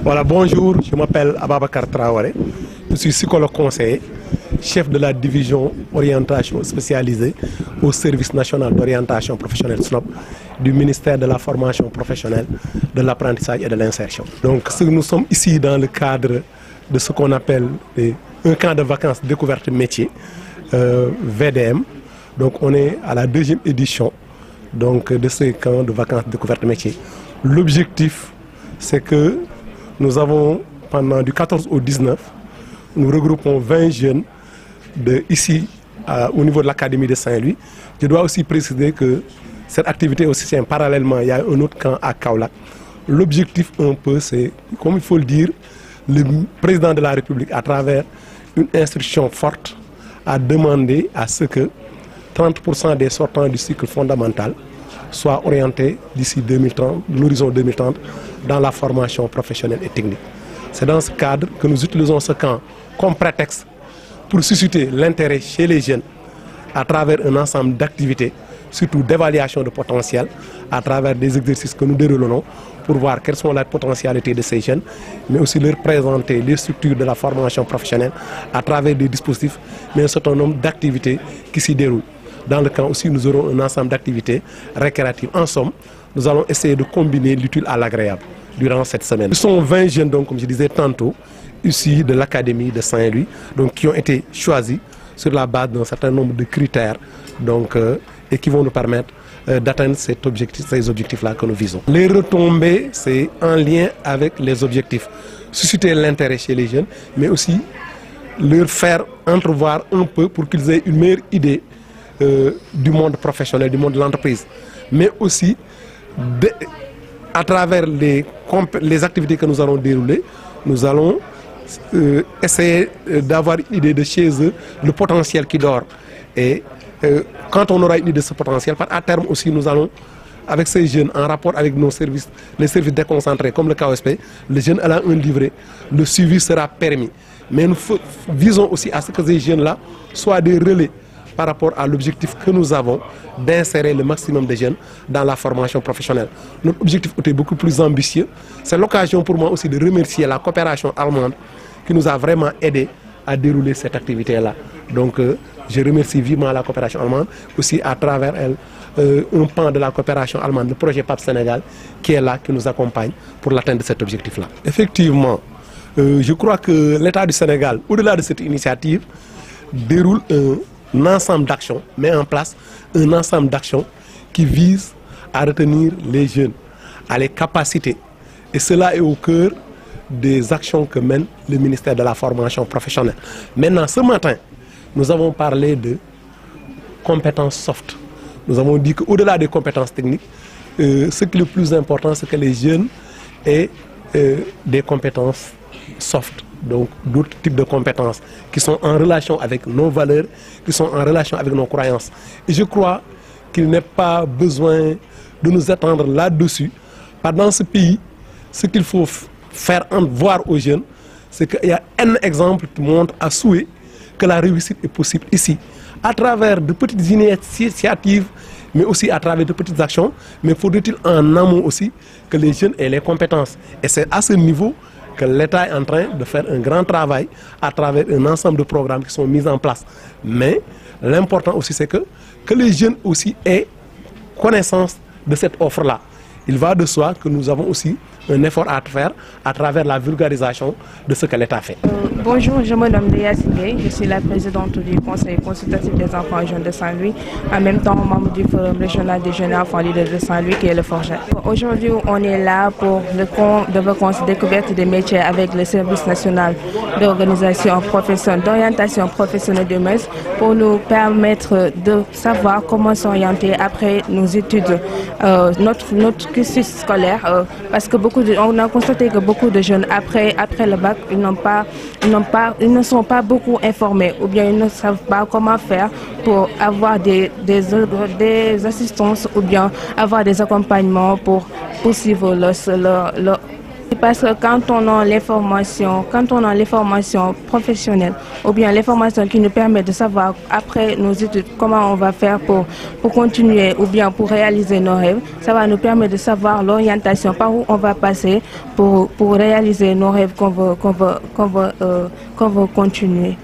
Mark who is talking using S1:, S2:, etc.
S1: Voilà, bonjour, je m'appelle Ababakar Traoré, je suis psychologue conseiller, chef de la division orientation spécialisée au service national d'orientation professionnelle SNOP du ministère de la formation professionnelle, de l'apprentissage et de l'insertion. Donc nous sommes ici dans le cadre de ce qu'on appelle un camp de vacances découverte métier, VDM. Donc on est à la deuxième édition donc, de ce camp de vacances découverte métier. L'objectif, c'est que nous avons, pendant du 14 au 19, nous regroupons 20 jeunes ici au niveau de l'Académie de Saint-Louis. Je dois aussi préciser que cette activité aussi tient parallèlement, il y a un autre camp à Kaolack. L'objectif un peu, c'est, comme il faut le dire, le président de la République, à travers une instruction forte, a demandé à ce que 30% des sortants du cycle fondamental soient orientés d'ici 2030, l'horizon 2030, dans la formation professionnelle et technique. C'est dans ce cadre que nous utilisons ce camp comme prétexte pour susciter l'intérêt chez les jeunes à travers un ensemble d'activités, surtout d'évaluation de potentiel, à travers des exercices que nous déroulons pour voir quelles sont les potentialités de ces jeunes, mais aussi leur présenter les structures de la formation professionnelle à travers des dispositifs, mais un certain nombre d'activités qui s'y déroulent. Dans le camp aussi, nous aurons un ensemble d'activités récréatives. En somme, nous allons essayer de combiner l'utile à l'agréable durant cette semaine. Nous sommes 20 jeunes, donc, comme je disais tantôt, issus de l'Académie de Saint-Louis, donc qui ont été choisis sur la base d'un certain nombre de critères donc, et qui vont nous permettre d'atteindre ces objectifs-là que nous visons. Les retombées, c'est en lien avec les objectifs. Susciter l'intérêt chez les jeunes, mais aussi leur faire entrevoir un peu pour qu'ils aient une meilleure idée du monde professionnel, du monde de l'entreprise. Mais aussi, à travers les activités que nous allons dérouler, nous allons essayer d'avoir une idée de chez eux, le potentiel qui dort. Et quand on aura une idée de ce potentiel, à terme aussi, nous allons, avec ces jeunes, en rapport avec nos services, les services déconcentrés comme le KOSP, les jeunes ayant un livret, le suivi sera permis. Mais nous visons aussi à ce que ces jeunes-là soient des relais par rapport à l'objectif que nous avons d'insérer le maximum de jeunes dans la formation professionnelle. Notre objectif était beaucoup plus ambitieux. C'est l'occasion pour moi aussi de remercier la coopération allemande qui nous a vraiment aidé à dérouler cette activité-là. Donc je remercie vivement la coopération allemande, aussi à travers elle, un pan de la coopération allemande, le projet PAP Sénégal, qui est là, qui nous accompagne pour l'atteinte de cet objectif-là. Effectivement, je crois que l'État du Sénégal, au-delà de cette initiative, déroule un ensemble d'actions, met en place un ensemble d'actions qui vise à retenir les jeunes, à les capaciter. Et cela est au cœur des actions que mène le ministère de la formation professionnelle. Maintenant, ce matin, nous avons parlé de compétences soft. Nous avons dit qu'au-delà des compétences techniques, ce qui est le plus important, c'est que les jeunes aient des compétences soft. Donc d'autres types de compétences qui sont en relation avec nos valeurs, qui sont en relation avec nos croyances. Et je crois qu'il n'est pas besoin de nous attendre là-dessus. Dans ce pays, ce qu'il faut faire voir aux jeunes, c'est qu'il y a un exemple qui montre à souhait que la réussite est possible ici, à travers de petites initiatives, mais aussi à travers de petites actions. Mais faudrait-il en amont aussi que les jeunes aient les compétences. Et c'est à ce niveau que l'État est en train de faire un grand travail à travers un ensemble de programmes qui sont mis en place. Mais l'important aussi, c'est que les jeunes aussi aient connaissance de cette offre-là. Il va de soi que nous avons aussi un effort à faire à travers la vulgarisation de ce que l'État fait.
S2: Bonjour, je me nomme Léa Singay, je suis la présidente du Conseil consultatif des enfants jeunes de Saint-Louis, en même temps membre du Forum régional des jeunes enfants leaders de Saint-Louis qui est le FORJET. Aujourd'hui, on est là pour le camp de vacances découverte des métiers avec le service national d'orientation professionnelle de MES pour nous permettre de savoir comment s'orienter après nos études, notre cursus scolaire, parce que on a constaté que beaucoup de jeunes, après le bac, ils ne sont pas beaucoup informés ou bien ils ne savent pas comment faire pour avoir des assistances ou bien avoir des accompagnements pour poursuivre leur parce que quand on a l'information professionnelle ou bien l'information qui nous permet de savoir après nos études comment on va faire pour continuer ou bien pour réaliser nos rêves, ça va nous permettre de savoir l'orientation par où on va passer pour réaliser nos rêves qu'on veut continuer.